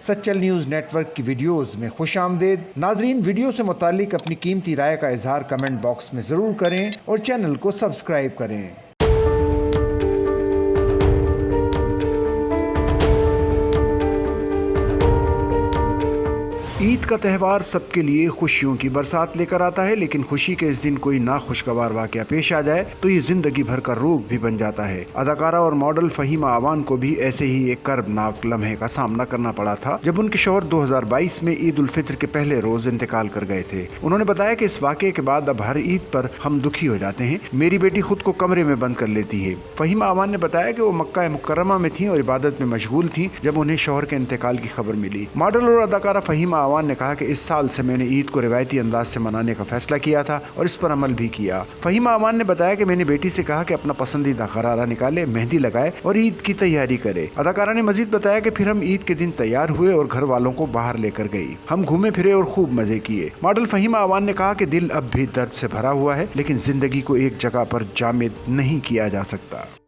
Sachal news net work کی videos میں خوش آمدید۔ ناظرین، ویڈیو سے متعلق اپنی قیمتی رائے کا اظہار کمنٹ باکس میں ضرور کریں اور چینل کو سبسکرائب کریں۔ عید کا تہوار سب کے لیے خوشیوں کی برسات لے کر آتا ہے، لیکن خوشی کے اس دن کوئی ناخوشگوار واقعہ پیش آ جائے تو یہ زندگی بھر کا روگ بھی بن جاتا ہے۔ اداکارہ اور ماڈل فہیمہ آوان کو بھی ایسے ہی ایک کربناک لمحے کا سامنا کرنا پڑا تھا جب ان کے شوہر 2022 میں عید الفطر کے پہلے روز انتقال کر گئے تھے۔ انہوں نے بتایا کہ اس واقعے کے بعد اب ہر عید پر ہم دکھی ہو جاتے ہیں۔ میری بیٹی خود کو کمرے میں بند کر لیتی ہے۔ فہیمہ آوان نے بتایا کہ وہ مکہ مکرمہ میں تھیں اور عبادت میں مشغول تھیں جب انہیں شوہر کے انتقال کی خبر ملی۔ ماڈل اور اداکارہ فہیمہ آوان نے کہا کہ اس سال سے میں نے عید کو روایتی انداز سے منانے کا فیصلہ کیا تھا اور اس پر عمل بھی کیا۔ فہیمہ آوان نے بتایا کہ میں نے بیٹی سے کہا کہ اپنا پسندیدہ غرارہ نکالے، مہندی لگائے اور عید کی تیاری کرے۔ اداکارہ نے مزید بتایا کہ پھر ہم عید کے دن تیار ہوئے اور گھر والوں کو باہر لے کر گئی۔ ہم گھومے پھرے اور خوب مزے کیے۔ ماڈل فہیمہ آوان نے کہا کہ دل اب بھی درد سے بھرا ہوا ہے، لیکن زندگی کو ایک جگہ پر جامد نہیں کیا جا سکتا۔